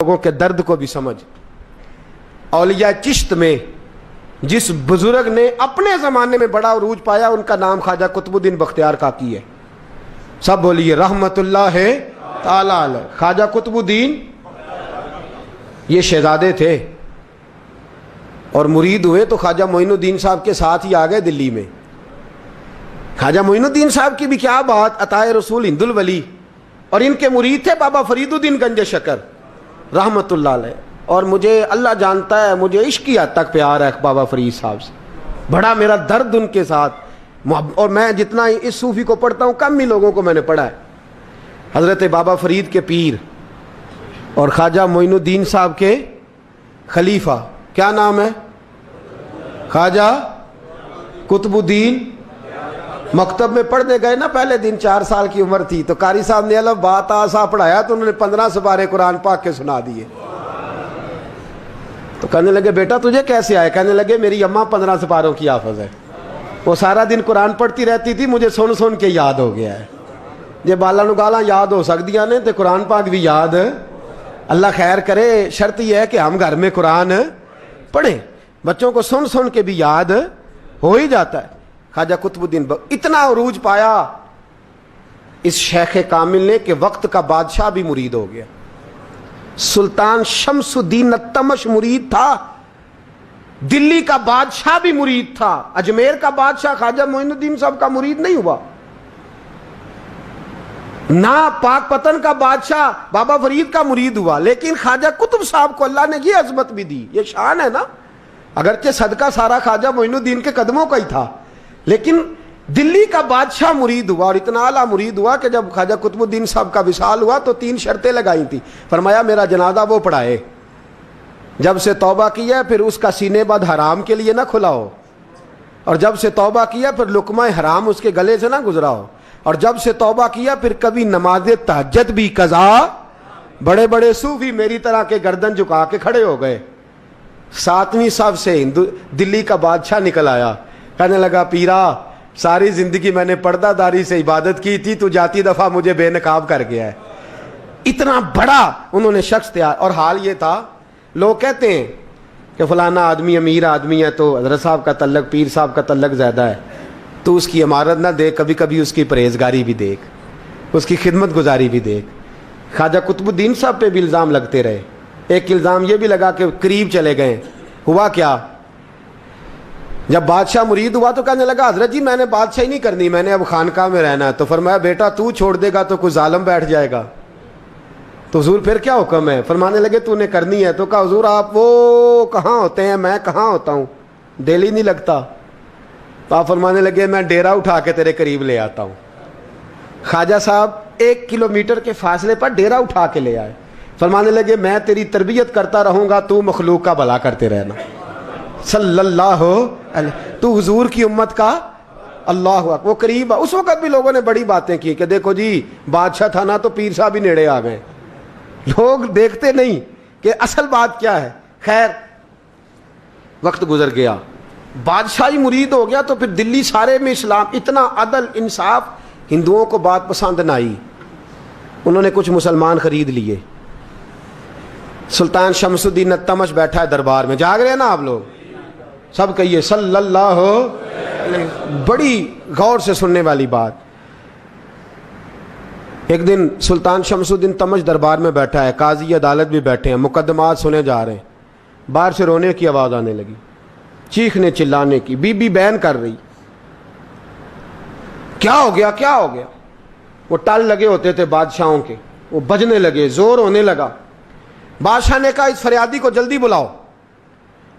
لوگوں کے درد کو بھی سمجھ. اولیاء چشت میں جس بزرگ نے اپنے زمانے میں بڑا عروج پایا ان کا نام خواجہ قطب الدین بختیار کاکی ہے. سب بولیے رحمت اللہ تعالی علیہ. خواجہ قطب الدین یہ شہزادے تھے اور مرید ہوئے تو خواجہ معین الدین صاحب کے ساتھ ہی آ گئے دلی میں. خواجہ معین الدین صاحب کی بھی کیا بات، عطائے رسول ہند الولی، اور ان کے مرید تھے بابا فرید الدین گنج شکر رحمت اللہ علیہ. اور مجھے اللہ جانتا ہے مجھے عشق کی حد تک پیار ہے بابا فرید صاحب سے، بڑا میرا درد ان کے ساتھ. اور میں جتنا اس صوفی کو پڑھتا ہوں کم ہی لوگوں کو میں نے پڑھا ہے. حضرت بابا فرید کے پیر اور خواجہ معین الدین صاحب کے خلیفہ کیا نام ہے؟ خواجہ قطب الدین. مکتب میں پڑھنے گئے نا پہلے دن، 4 سال کی عمر تھی، تو قاری صاحب نے الف با تا سا پڑھایا تو انہوں نے 15 سپارے قرآن پاک کے سنا دیے. تو کہنے لگے بیٹا تجھے کیسے آئے؟ کہنے لگے میری اماں 15 سپاروں کی حافظ ہے، وہ سارا دن قرآن پڑھتی رہتی تھی، مجھے سن سن کے یاد ہو گیا ہے. یہ بالا نو گالاں یاد ہو سکدیاں نے تے قرآن پاک بھی یاد. اللہ خیر کرے، شرط یہ ہے کہ ہم گھر میں قرآن پڑھیں، بچوں کو سن سن کے بھی یاد ہو ہی جاتا ہے. خواجہ قطب الدین اتنا عروج پایا اس شیخ کامل نے کہ وقت کا بادشاہ بھی مرید ہو گیا. سلطان شمس الدین التمش مرید تھا، دلی کا بادشاہ بھی مرید تھا. اجمیر کا بادشاہ خواجہ معین الدین صاحب کا مرید نہیں ہوا، نہ پاک پتن کا بادشاہ بابا فرید کا مرید ہوا. لیکن خواجہ قطب صاحب کو اللہ نے یہ عظمت بھی دی، یہ شان ہے نا. اگرچہ صدقہ سارا خواجہ معین الدین کے قدموں کا ہی تھا، لیکن دلی کا بادشاہ مرید ہوا، اور اتنا اعلیٰ مرید ہوا کہ جب خواجہ قطب الدین صاحب کا وصال ہوا تو 3 شرطیں لگائی تھی. فرمایا میرا جنازہ وہ پڑھائے، جب سے توبہ کیا پھر اس کا سینے بد حرام کے لیے نہ کھلا ہو، اور جب سے توبہ کیا پھر لقمہ حرام اس کے گلے سے نہ گزرا ہو، اور جب سے توبہ کیا پھر کبھی نماز تہجد بھی قضا. بڑے بڑے صوفی میری طرح کے گردن جھکا کے کھڑے ہو گئے. 7ویں صف سے دلی کا بادشاہ نکل آیا، کہنے لگا پیرا ساری زندگی میں نے پردہ داری سے عبادت کی تھی، تو جاتی دفعہ مجھے بے نقاب کر گیا ہے. اتنا بڑا انہوں نے شخص تیار. اور حال یہ تھا، لوگ کہتے ہیں کہ فلانا آدمی امیر آدمی ہے تو حضرت صاحب کا تعلق، پیر صاحب کا تعلق زیادہ ہے، تو اس کی عمارت نہ دیکھ، کبھی کبھی اس کی پرہیزگاری بھی دیکھ، اس کی خدمت گزاری بھی دیکھ. خواجہ قطب الدین صاحب پہ بھی الزام لگتے رہے. ایک الزام یہ بھی لگا کہ قریب چلے گئے. ہوا کیا، جب بادشاہ مرید ہوا تو کہنے لگا حضرت جی میں نے بادشاہی نہیں کرنی، میں نے اب خانقاہ میں رہنا ہے. تو فرمایا بیٹا تو چھوڑ دے گا تو کوئی ظالم بیٹھ جائے گا. تو حضور پھر کیا حکم ہے؟ فرمانے لگے تو نے کرنی ہے. تو کہا حضور آپ وہ کہاں ہوتے ہیں، میں کہاں ہوتا ہوں، دل ہی نہیں لگتا. تو آپ فرمانے لگے میں ڈیرا اٹھا کے تیرے قریب لے آتا ہوں. خواجہ صاحب 1 کلومیٹر کے فاصلے پر ڈیرا اٹھا کے لے آئے. فرمانے لگے میں تیری تربیت کرتا رہوں گا، تو مخلوق کا بھلا کرتے رہنا. صلی اللہ علیہ، تو حضور کی امت کا اللہ اکبر. وہ قریب، اس وقت بھی لوگوں نے بڑی باتیں کی کہ دیکھو جی بادشاہ تھا نا تو پیر صاحب ہی نیڑے آ گئے. لوگ دیکھتے نہیں کہ اصل بات کیا ہے. خیر وقت گزر گیا، بادشاہی مرید ہو گیا، تو پھر دلی سارے میں اسلام، اتنا عدل انصاف. ہندوؤں کو بات پسند نہ آئی، انہوں نے کچھ مسلمان خرید لیے. سلطان شمس الدین التمش بیٹھا ہے دربار میں، جاگ رہے ہیں نا آپ لوگ سب، کہیے صلی اللہ علیہ. بڑی غور سے سننے والی بات. ایک دن سلطان شمس الدین تمش دربار میں بیٹھا ہے، قاضی عدالت بھی بیٹھے ہیں، مقدمات سنے جا رہے ہیں. باہر سے رونے کی آواز آنے لگی، چیخنے چلانے کی. بی بی بیان کر رہی، کیا ہو گیا کیا ہو گیا. وہ ٹال لگے ہوتے تھے بادشاہوں کے، وہ بجنے لگے، زور ہونے لگا. بادشاہ نے کہا اس فریادی کو جلدی بلاؤ.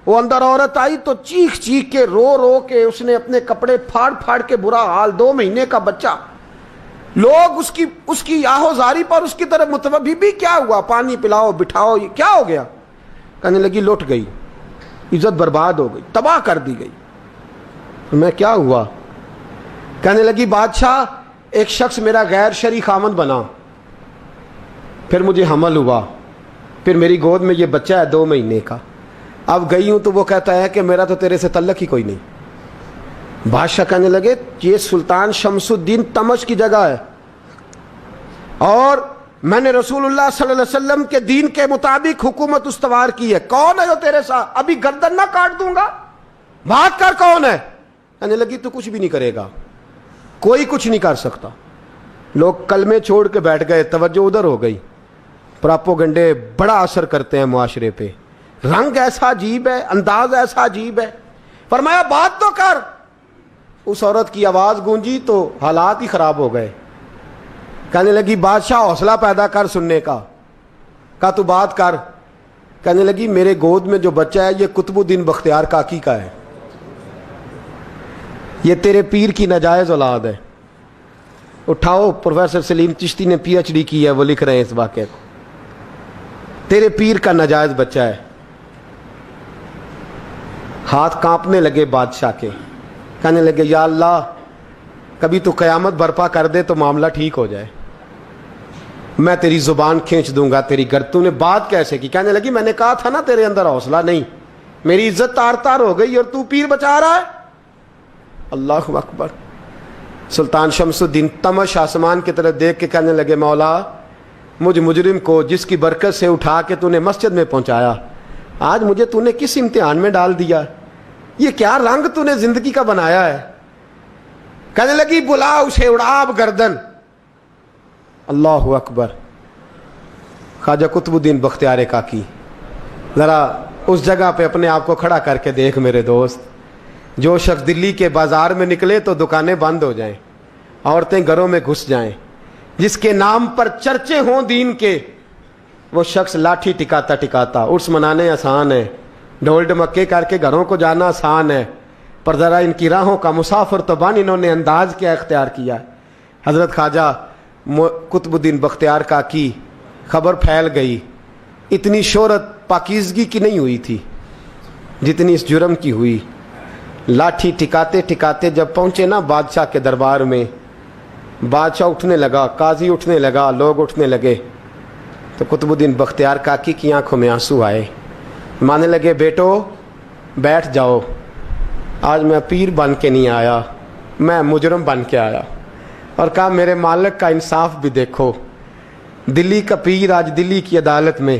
وہ اندر عورت آئی تو چیخ چیخ کے رو رو کے اس نے اپنے کپڑے پھاڑ پھاڑ کے، برا حال، 2 مہینے کا بچہ. لوگ اس کی آہو زاری پر اس کی طرف متوجہ. بھی کیا ہوا، پانی پلاؤ بٹھاؤ، یہ کیا ہو گیا. کہنے لگی لٹ گئی، عزت برباد ہو گئی، تباہ کر دی گئی. میں کیا ہوا؟ کہنے لگی بادشاہ ایک شخص میرا غیر شرعی خامند بنا، پھر مجھے حمل ہوا، پھر میری گود میں یہ بچہ ہے 2 مہینے کا. اب گئی ہوں تو وہ کہتا ہے کہ میرا تو تیرے سے تعلق ہی کوئی نہیں. بادشاہ کہنے لگے یہ سلطان شمس الدین تمش کی جگہ ہے، اور میں نے رسول اللہ صلی اللہ علیہ وسلم کے دین کے مطابق حکومت استوار کی ہے. کون ہے جو تیرے ساتھ؟ ابھی گردن نہ کاٹ دوں گا, بات کر کون ہے. کہنے لگی تو کچھ بھی نہیں کرے گا, کوئی کچھ نہیں کر سکتا. لوگ کلمے چھوڑ کے بیٹھ گئے, توجہ ادھر ہو گئی. پراپوگنڈے بڑا اثر کرتے ہیں معاشرے پہ. رنگ ایسا عجیب ہے, انداز ایسا عجیب ہے. فرمایا بات تو کر. اس عورت کی آواز گونجی تو حالات ہی خراب ہو گئے. کہنے لگی بادشاہ حوصلہ پیدا کر سننے کا. کہا تو بات کر. کہنے لگی میرے گود میں جو بچہ ہے یہ قطب الدین بختیار کاکی کا ہے, یہ تیرے پیر کی ناجائز اولاد ہے. اٹھاؤ, پروفیسر سلیم چشتی نے پی ایچ ڈی کی ہے, وہ لکھ رہے ہیں اس واقعے کو. تیرے پیر کا ناجائز بچہ ہے. ہاتھ کانپنے لگے بادشاہ کے. کہنے لگے یا اللہ کبھی تو قیامت برپا کر دے تو معاملہ ٹھیک ہو جائے, میں تیری زبان کھینچ دوں گا تیری گردن. تو نے بات کیسے کی؟ کہنے لگی میں نے کہا تھا نا تیرے اندر حوصلہ نہیں, میری عزت تار تار ہو گئی اور تو پیر بچا رہا ہے. اللہ اکبر. سلطان شمس الدین تمش آسمان کی طرف دیکھ کے کہنے لگے مولا مجھ مجرم کو جس کی برکت سے اٹھا کے تو نے مسجد میں پہنچایا, آج مجھے تو نے کس امتحان میں ڈال دیا؟ یہ کیا رنگ تو نے زندگی کا بنایا ہے. کہنے لگی بلا اسے, اڑا اب گردن. اللہ اکبر. خواجہ قطب الدین بختیار کاکی, ذرا اس جگہ پہ اپنے آپ کو کھڑا کر کے دیکھ میرے دوست. جو شخص دلی کے بازار میں نکلے تو دکانیں بند ہو جائیں, عورتیں گھروں میں گھس جائیں, جس کے نام پر چرچے ہوں دین کے, وہ شخص لاٹھی ٹکاتا ٹکاتا. عرس منانے آسان ہے, ڈھول ڈمکے کر کے گھروں کو جانا آسان ہے, پر ذرا ان کی راہوں کا مسافر تو بن انہوں نے انداز کیا اختیار کیا ہے. حضرت خواجہ قطب الدین بختیار کاکی, خبر پھیل گئی. اتنی شہرت پاکیزگی کی نہیں ہوئی تھی جتنی اس جرم کی ہوئی. لاٹھی ٹکاتے ٹکاتے جب پہنچے نا بادشاہ کے دربار میں, بادشاہ اٹھنے لگا, قاضی اٹھنے لگا, لوگ اٹھنے لگے, تو قطب الدین بختیار کاکی کی آنکھوں میں آنسو آئے. مانے لگے بیٹو بیٹھ جاؤ, آج میں پیر بن کے نہیں آیا, میں مجرم بن کے آیا. اور کہا میرے مالک کا انصاف بھی دیکھو, دلی کا پیر آج دلی کی عدالت میں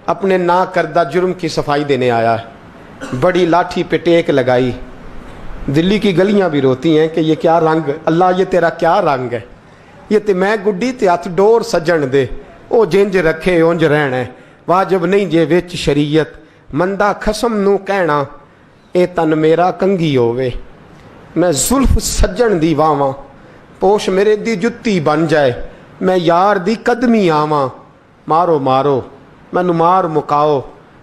اپنے نا کردہ جرم کی صفائی دینے آیا ہے. بڑی لاٹھی پہ ٹیک لگائی. دلی کی گلیاں بھی روتی ہیں کہ یہ کیا رنگ, اللہ یہ تیرا کیا رنگ ہے. یہ تے میں گڈی تے ہاتھ ڈور سجن دے, او جنج رکھے اونج رہنا ہے, واجب نہیں جے وچ شریعت, مندہ خسم نو کہنا اے تن میرا کنگھی ہووے. میں زلف سجن دی واواں, پوش میرے دی جتی بن جائے, میں یار دی قدمی آواں. مارو مارو مینوں مار مکاؤ,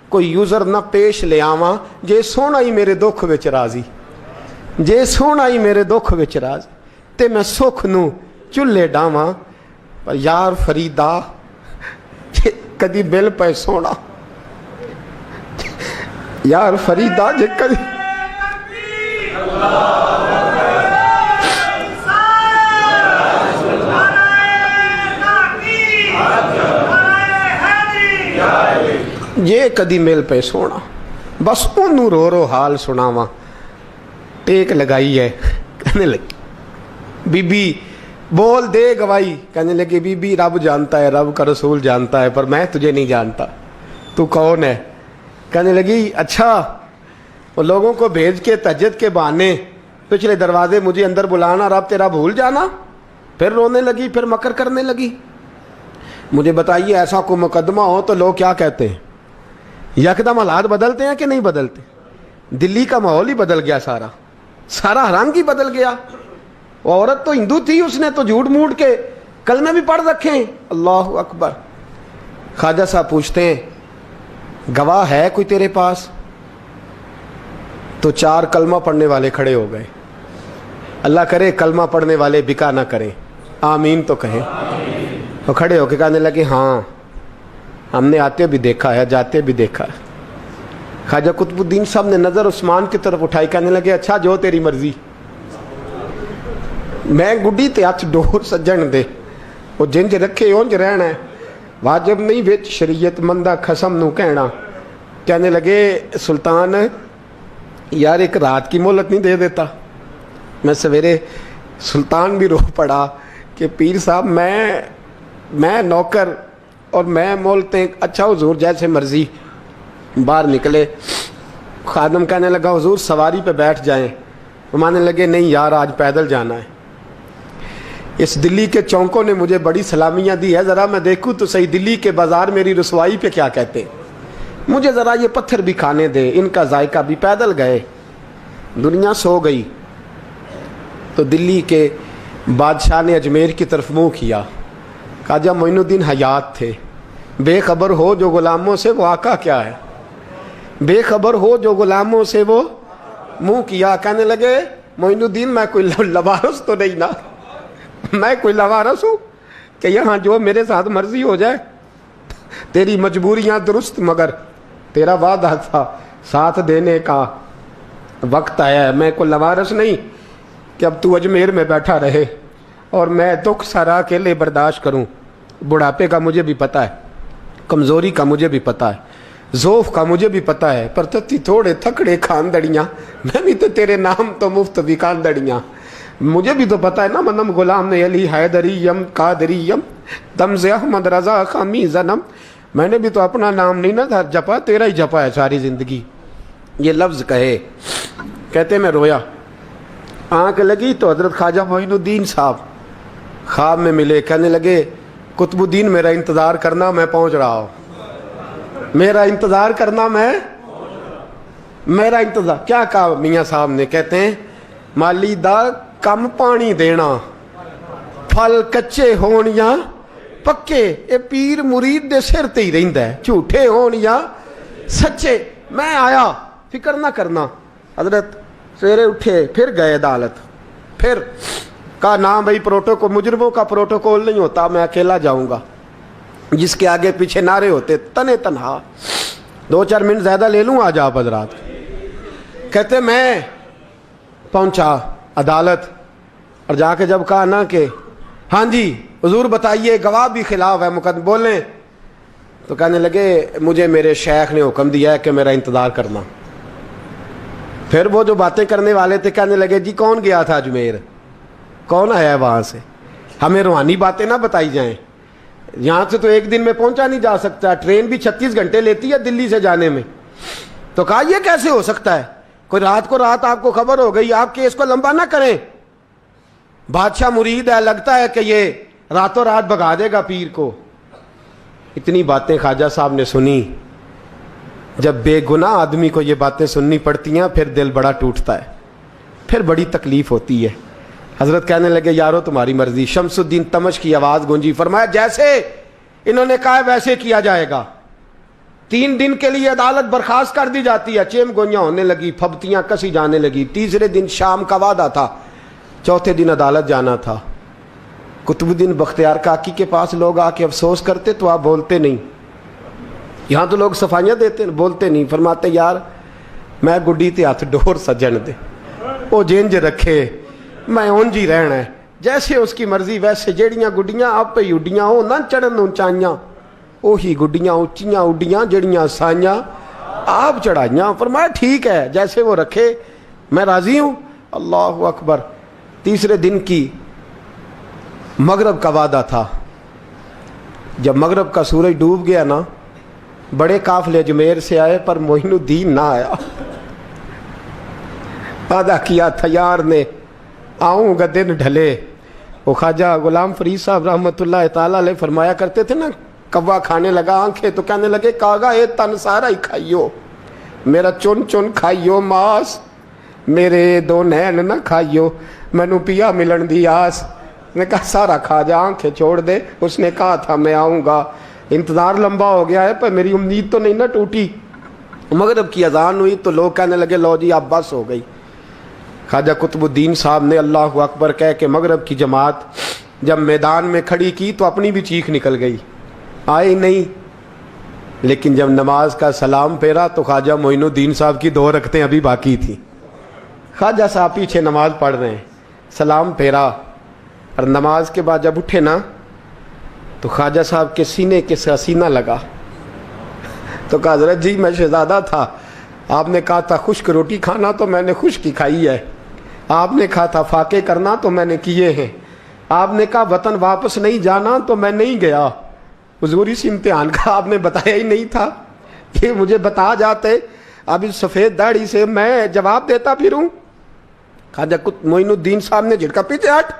کوئی یوزر نہ پیش لے آواں, جے سونا ہی میرے دکھ وچ راضی, جے سونا ہی میرے دکھ وچ راضی, تے میں سکھ نو چلے ڈاواں. پر یار فریدا جے کدی مل پے سونا, یار فریدا جے کدی یہ کدی مل پہ سونا, بس انہوں رو رو حال سناواں. ٹیک لگائی ہے. کہنے لگی بی بی بول دے گواہی. کہنے لگی بی بی رب جانتا ہے, رب کا رسول جانتا ہے, پر میں تجھے نہیں جانتا, تو کون ہے؟ کہنے لگی اچھا وہ لوگوں کو بھیج کے تہجد کے بہانے پچھلے دروازے مجھے اندر بلانا, رب تیرا بھول جانا. پھر رونے لگی, پھر مکر کرنے لگی. مجھے بتائیے ایسا کوئی مقدمہ ہو تو لوگ کیا کہتے ہیں؟ یکدم حالات بدلتے ہیں کہ نہیں بدلتے؟ دلی کا ماحول ہی بدل گیا, سارا رنگ ہی بدل گیا. وہ عورت تو ہندو تھی, اس نے تو جھوٹ موٹ کے کلمے بھی پڑھ رکھے ہیں. اللہ اکبر. خواجہ صاحب پوچھتے ہیں گواہ ہے کوئی تیرے پاس؟ تو 4 کلمہ پڑھنے والے کھڑے ہو گئے. اللہ کرے کلمہ پڑھنے والے بکا نہ کریں, آمین تو کہیں. وہ کھڑے ہو کے کہنے لگے ہاں ہم نے آتے بھی دیکھا ہے, جاتے بھی دیکھا ہے. خواجہ قطب الدین صاحب نے نظر عثمان کی طرف اٹھائی, کہنے لگے اچھا جو تیری مرضی, میں گڈی تے ہاتھ ڈور سجن دے, وہ جنج رکھے اونج رہنا ہے, واجب نہیں وچ شریعت, مندہ خسم نو کہنا. کہنے لگے سلطان یار ایک رات کی مہلت نہیں دے دیتا؟ میں سویرے سلطان بھی رو پڑا کہ پیر صاحب میں میں نوکر اور میں بولتے ہیں اچھا حضور جیسے مرضی. باہر نکلے, خادم کہنے لگا حضور سواری پہ بیٹھ جائیں. مانے لگے نہیں یار آج پیدل جانا ہے. اس دلی کے چونکوں نے مجھے بڑی سلامیاں دی ہے, ذرا میں دیکھوں تو صحیح دلی کے بازار میری رسوائی پہ کیا کہتے ہیں. مجھے ذرا یہ پتھر بھی کھانے دے, ان کا ذائقہ بھی. پیدل گئے, دنیا سو گئی تو دلی کے بادشاہ نے اجمیر کی طرف منہ کیا. خواجہ معین الدین حیات تھے. بے خبر ہو جو غلاموں سے وہ آقا کیا ہے, بے خبر ہو جو غلاموں سے وہ منہ کیا. کہنے لگے معین الدین میں کوئی لوارس تو نہیں نا, میں کوئی لوارس ہوں کہ یہاں جو میرے ساتھ مرضی ہو جائے. تیری مجبوریاں درست مگر تیرا وعدہ تھا ساتھ دینے کا, وقت آیا ہے. میں کوئی لوارس نہیں کہ اب تو اجمیر میں بیٹھا رہے اور میں دکھ سارا اکیلے برداشت کروں. بڑھاپے کا مجھے بھی پتہ ہے, کمزوری کا مجھے بھی پتہ ہے, ذوف کا مجھے بھی پتہ ہے, پر تتی تھوڑے تھکڑے خاندڑیاں, میں بھی تو تیرے نام تو مفت بھی خاندڑیاں. مجھے بھی تو پتہ ہے نا منم غلام نے علی حیدریم قادریم دمز احمد رضا خامی زنم. میں نے بھی تو اپنا نام نہیں نا جپا, تیرا ہی جپا ہے ساری زندگی. یہ لفظ کہے, کہتے میں رویا. آنکھ لگی تو حضرت خواجہ معین الدین صاحب خواب میں ملے. کہنے لگے قطب الدین میرا انتظار کرنا, میں پہنچ رہا ہوں. میرا انتظار کرنا, میرا انتظار. کیا کہا میاں صاحب نے؟ کہتے ہیں مالی دا کم پانی دینا, پھل کچے ہون یا پکے, اے پیر مرید دے سر تے ہی رہندا ہے, جھوٹے ہون یا سچے. میں آیا, فکر نہ کرنا. حضرت سویرے اٹھے, پھر گئے عدالت. پھر کہا نام بھائی پروٹوکول, مجرموں کا پروٹوکول نہیں ہوتا, میں اکیلا جاؤں گا. جس کے آگے پیچھے نعرے ہوتے تنے تنہا. 2-4 منٹ زیادہ لے لوں آج آپ حضرات. کہتے میں پہنچا عدالت اور جا کے جب کہا نا کہ ہاں جی حضور بتائیے, گواہ بھی خلاف ہے, مقدم بولیں, تو کہنے لگے مجھے میرے شیخ نے حکم دیا ہے کہ میرا انتظار کرنا. پھر وہ جو باتیں کرنے والے تھے کہنے لگے جی کون گیا تھا اجمیر, کون آیا ہے وہاں سے, ہمیں روحانی باتیں نہ بتائی جائیں. یہاں سے تو ایک دن میں پہنچا نہیں جا سکتا, ٹرین بھی 36 گھنٹے لیتی ہے دلی سے جانے میں. تو کہا یہ کیسے ہو سکتا ہے, کوئی رات کو رات آپ کو خبر ہو گئی, آپ کیس کو لمبا نہ کریں. بادشاہ مرید ہے, لگتا ہے کہ یہ راتوں رات بھگا دے گا پیر کو. اتنی باتیں خواجہ صاحب نے سنی. جب بے گناہ آدمی کو یہ باتیں سننی پڑتی ہیں پھر دل بڑا ٹوٹتا ہے, پھر بڑی تکلیف ہوتی ہے. حضرت کہنے لگے یارو تمہاری مرضی. شمس الدین تمش کی آواز گونجی. فرمایا جیسے انہوں نے کہا ویسے کیا جائے گا. 3 دن کے لیے عدالت برخاست کر دی جاتی ہے. چیم گوئیاں ہونے لگی, پھبتیاں کسی جانے لگی. تیسرے دن شام کا وعدہ تھا, چوتھے دن عدالت جانا تھا. قطب الدین بختیار کاکی کے پاس لوگ آ کے افسوس کرتے تو آپ بولتے نہیں. یہاں تو لوگ صفائیاں دیتے بولتے نہیں. فرماتے یار میں گڈی تے ہاتھ ڈور سجن دے, وہ جنج رکھے, میں اونج ہی رہنا ہے, جیسے اس کی مرضی ویسے. جیڑیاں گڈیاں آپ پہ اڈیاں ہو نہ چڑھن اونچائیاں, وہی گڈیاں اونچیاں اڈیاں جڑیاں سائیاں آپ چڑھائیاں. فرمایا ٹھیک ہے جیسے وہ رکھے, میں راضی ہوں. اللہ اکبر. تیسرے دن کی مغرب کا وعدہ تھا. جب مغرب کا سورج ڈوب گیا نا, بڑے قافلے اجمیر سے آئے پر معین الدین نہ آیا. وعدہ کیا تھا یار نے, آؤں گا دن ڈھلے. وہ خواجہ غلام فرید صاحب رحمۃ اللہ تعالی علیہ فرمایا کرتے تھے نا, کوا کھانے لگا آنکھیں تو کہنے لگے کاغا اے تن سارا ہی کھائیو, میرا چن چن کھائیو ماس, میرے 2 نین نہ کھائیو, مینو پیا ملن دی آس. نے کہا سارا کھا جا, آنکھیں چھوڑ دے. اس نے کہا تھا میں آؤں گا, انتظار لمبا ہو گیا ہے پر میری امید تو نہیں نہ ٹوٹی. مغرب کی اذان ہوئی تو لوگ کہنے لگے لو جی اب بس ہو گئی. خواجہ قطب الدین صاحب نے اللہ اکبر کہہ کے مغرب کی جماعت جب میدان میں کھڑی کی تو اپنی بھی چیخ نکل گئی, آئی نہیں. لیکن جب نماز کا سلام پھیرا تو خواجہ معین الدین صاحب کی 2 رکعتیں ابھی باقی تھیں. خواجہ صاحب پیچھے نماز پڑھ رہے ہیں, سلام پھیرا اور نماز کے بعد جب اٹھے نا تو خواجہ صاحب کے سینے کے سینہ لگا. تو کہا حضرت جی میں شہزادہ تھا, آپ نے کہا تھا خشک روٹی کھانا تو میں نے خشک کی کھائی ہے, آپ نے کہا تھا فاقے کرنا تو میں نے کیے ہیں, آپ نے کہا وطن واپس نہیں جانا تو میں نہیں گیا. حضور اس امتحان کا آپ نے بتایا ہی نہیں تھا. یہ مجھے بتا جاتے اب اس سفید داڑھی سے میں جواب دیتا پھروں. خواجہ معین الدین صاحب نے جھٹکا, پیچھے ہٹ,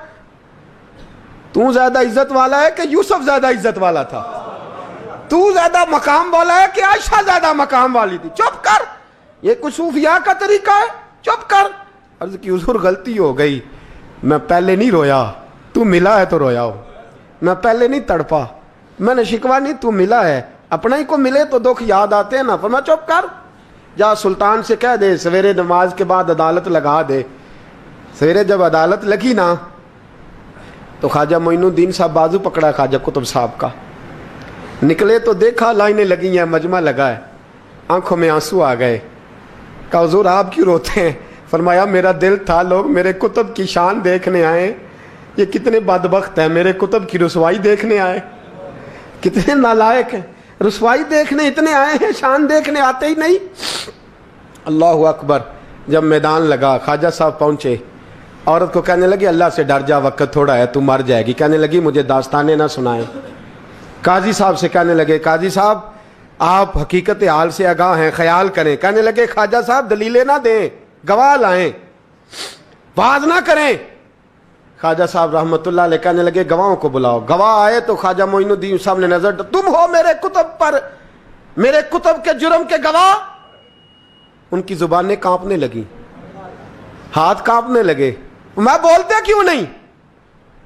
تو زیادہ عزت والا ہے کہ یوسف زیادہ عزت والا تھا؟ تو زیادہ مقام والا ہے کہ عائشہ زیادہ مقام والی تھی؟ چپ کر, یہ کچھ صوفیاء کا طریقہ ہے, چپ کر. عرض کی حضور غلطی ہو گئی, میں پہلے نہیں رویا, تو ملا ہے تو رویا ہو. میں پہلے نہیں تڑپا, میں نے شکوا نہیں, تو ملا ہے. اپنا ہی کو ملے تو دکھ یاد آتے ہیں نا. فرمایا چپ کر, جا سلطان سے کہہ دے سویرے نماز کے بعد عدالت لگا دے. سویرے جب عدالت لگی نا تو خواجہ معین الدین صاحب بازو پکڑا خواجہ قطب صاحب کا, نکلے تو دیکھا لائنیں لگی ہیں, مجمع لگا ہے, آنکھوں میں آنسو آ گئے. کہا حضور آپ کیوں روتے ہیں؟ فرمایا میرا دل تھا لوگ میرے کتب کی شان دیکھنے آئے, یہ کتنے بدبخت ہیں, میرے کتب کی رسوائی دیکھنے آئے. کتنے نالائق ہیں, رسوائی دیکھنے اتنے آئے ہیں, شان دیکھنے آتے ہی نہیں. اللہ اکبر. جب میدان لگا خواجہ صاحب پہنچے, عورت کو کہنے لگی اللہ سے ڈر جا, وقت تھوڑا ہے, تو مر جائے گی. کہنے لگی مجھے داستانیں نہ سنائیں. قاضی صاحب سے کہنے لگے قاضی صاحب آپ حقیقت حال سے آگاہ ہیں, خیال کریں. کہنے لگے خواجہ صاحب دلیلیں نہ دیں, گواہ لائیں, واز نہ کریں. خواجہ صاحب رحمت اللہ علیہ کہنے لگے گواہوں کو بلاؤ. گواہ آئے تو خواجہ معین الدین صاحب نے نظر, تم ہو میرے کتب پر, میرے کتب کے جرم کے گواہ. ان کی زبانیں کانپنے لگی, ہاتھ کانپنے لگے. میں بولتے کیوں نہیں؟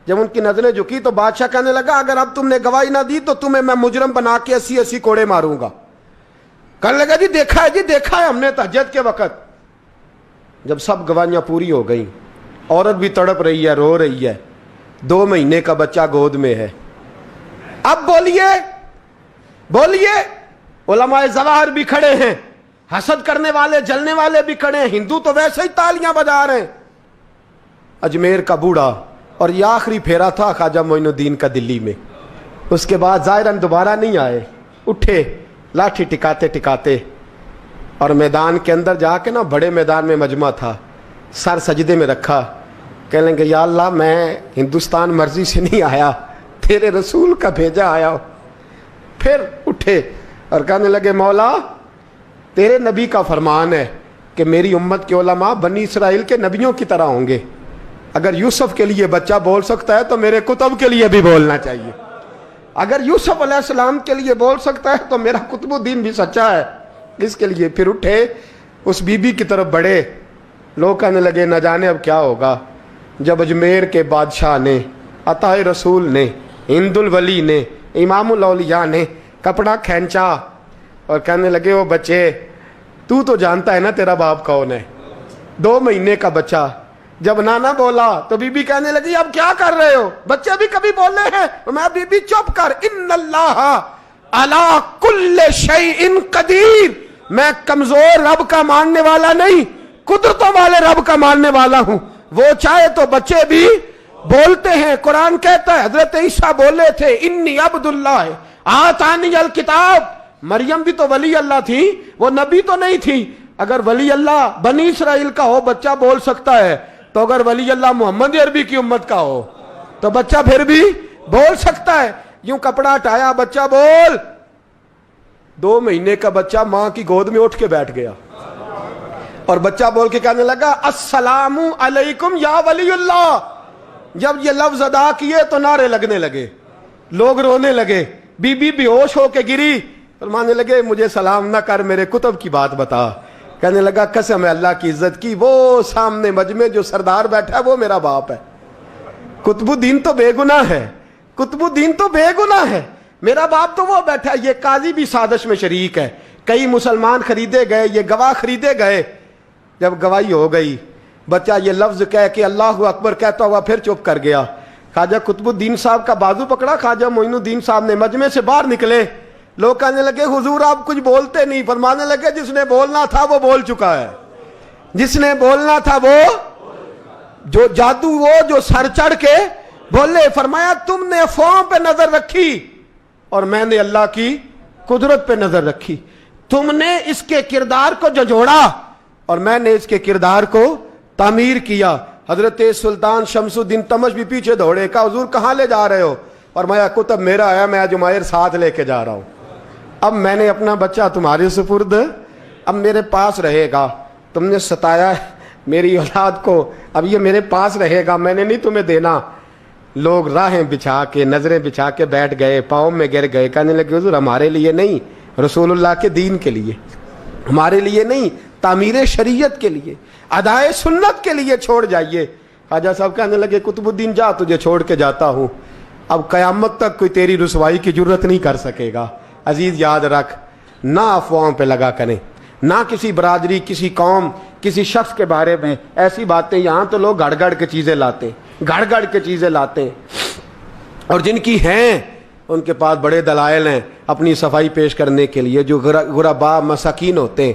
جب ان کی نظریں جھکی تو بادشاہ کہنے لگا اگر اب تم نے گواہی نہ دی تو تمہیں میں مجرم بنا کے 80 کوڑے ماروں گا. کہنے لگا جی دیکھا ہے ہم نے تہجد کے وقت. جب سب گواہیاں پوری ہو گئیں, عورت بھی تڑپ رہی ہے, رو رہی ہے, 2 مہینے کا بچہ گود میں ہے. اب بولیے, علماء ظواہر بھی کھڑے ہیں, حسد کرنے والے جلنے والے بھی کھڑے ہیں, ہندو تو ویسے ہی تالیاں بجا رہے ہیں. اجمیر کا بوڑھا, اور یہ آخری پھیرا تھا خواجہ معین الدین کا دلی میں. اس کے بعد ظاہراً دوبارہ نہیں آئے. اٹھے لاٹھی ٹکاتے ٹکاتے اور میدان کے اندر جا کے نا, بڑے میدان میں مجمع تھا, سر سجدے میں رکھا. کہنے لگے یا اللہ میں ہندوستان مرضی سے نہیں آیا, تیرے رسول کا بھیجا آیا ہوں. پھر اٹھے اور کہنے لگے مولا تیرے نبی کا فرمان ہے کہ میری امت کے علماء بنی اسرائیل کے نبیوں کی طرح ہوں گے. اگر یوسف کے لیے بچہ بول سکتا ہے تو میرے کتب کے لیے بھی بولنا چاہیے. اگر یوسف علیہ السلام کے لیے بول سکتا ہے تو میرا قطب الدین بھی سچا ہے. اس کے لیے پھر اٹھے, اس بی بی کی طرف بڑھے. لوگ کہنے لگے نہ جانے اب کیا ہوگا. جب اجمیر کے بادشاہ نے, عطا رسول نے, ہند الولی نے, امام الاولیاء نے کپڑا کھینچا اور کہنے لگے وہ بچے تو جانتا ہے نا تیرا باپ کون ہے, 2 مہینے کا بچہ. جب نانا بولا تو بی بی کہنے لگی اب کیا کر رہے ہو, بچے بھی کبھی بولنے ہیں. میں بی بی چپ کر, ان اللہ علی کل شیء قدیر, میں کمزور رب کا ماننے والا نہیں, قدرتوں والے رب کا ماننے والا ہوں. وہ چاہے تو بچے بھی بولتے ہیں. قرآن کہتا ہے حضرت عیسیٰ بولے تھے انی عبداللہ آتانی الکتاب. مریم بھی تو ولی اللہ تھی, وہ نبی تو نہیں تھی. اگر ولی اللہ بنی اسرائیل کا ہو بچہ بول سکتا ہے, تو اگر ولی اللہ محمد عربی کی امت کا ہو تو بچہ پھر بھی بول سکتا ہے. یوں کپڑا ہٹایا, بچہ بول. 2 مہینے کا بچہ ماں کی گود میں اٹھ کے بیٹھ گیا اور بچہ بول کے کہنے لگا السلام علیکم یا ولی اللہ. جب یہ لفظ ادا کیے تو نعرے لگنے لگے, لوگ رونے لگے. بی بی بے ہوش ہو کے گری, فرمانے لگے مجھے سلام نہ کر, میرے کتب کی بات بتا. کہنے لگا قسم ہے اللہ کی عزت کی, وہ سامنے مجمع جو سردار بیٹھا ہے وہ میرا باپ ہے. قطب الدین تو بے گناہ ہے, قطب الدین تو بے گناہ ہے, میرا باپ تو وہ بیٹھا ہے. یہ قاضی بھی سازش میں شریک ہے. کئی مسلمان خریدے گئے, یہ گواہ خریدے گئے. جب گواہی ہو گئی, بچہ یہ لفظ کہہ کے اللہ اکبر کہتا ہوا پھر چپ کر گیا. خواجہ قطب الدین صاحب کا بازو پکڑا, خواجہ معین الدین صاحب نے مجمع سے باہر نکلے. لوگ کہنے لگے حضور آپ کچھ بولتے نہیں. فرمانے لگے جس نے بولنا تھا وہ بول چکا ہے, جس نے بولنا تھا وہ جو جادو, وہ جو سر چڑھ کے بولے. فرمایا تم نے افواہوں پہ نظر رکھی اور میں نے اللہ کی قدرت پہ نظر رکھی. تم نے اس کے کردار کو جھنجھوڑا اور میں نے اس کے کردار کو تعمیر کیا. حضرت سلطان شمس الدین تمش بھی پیچھے دوڑے، کہا حضور کہاں لے جا رہے ہو؟ فرمایا کتب میرا آیا، میں جمائر ساتھ لے کے جا رہا ہوں، اب میں نے اپنا بچہ تمہارے سپرد، اب میرے پاس رہے گا، تم نے ستایا میری اولاد کو، اب یہ میرے پاس رہے گا، میں نے نہیں تمہیں دینا۔ لوگ راہیں بچھا کے، نظریں بچھا کے بیٹھ گئے، پاؤں میں گر گئے، کہنے لگے حضور ہمارے لیے نہیں، رسول اللہ کے دین کے لیے، ہمارے لیے نہیں، تعمیر شریعت کے لیے، ادائے سنت کے لیے چھوڑ جائیے۔ خواجہ صاحب کہنے لگے قطب الدین جا، تجھے چھوڑ کے جاتا ہوں، اب قیامت تک کوئی تیری رسوائی کی جرت نہیں کر سکے گا۔ عزیز یاد رکھ، نہ افواہوں پہ لگا کریں، نہ کسی برادری، کسی قوم، کسی شخص کے بارے میں ایسی باتیں، یہاں تو لوگ گڑ گڑ کے چیزیں لاتے، گڑ گڑ کے چیزیں لاتے، اور جن کی ہیں ان کے پاس بڑے دلائل ہیں اپنی صفائی پیش کرنے کے لیے، جو غربا مساکین ہوتے ہیں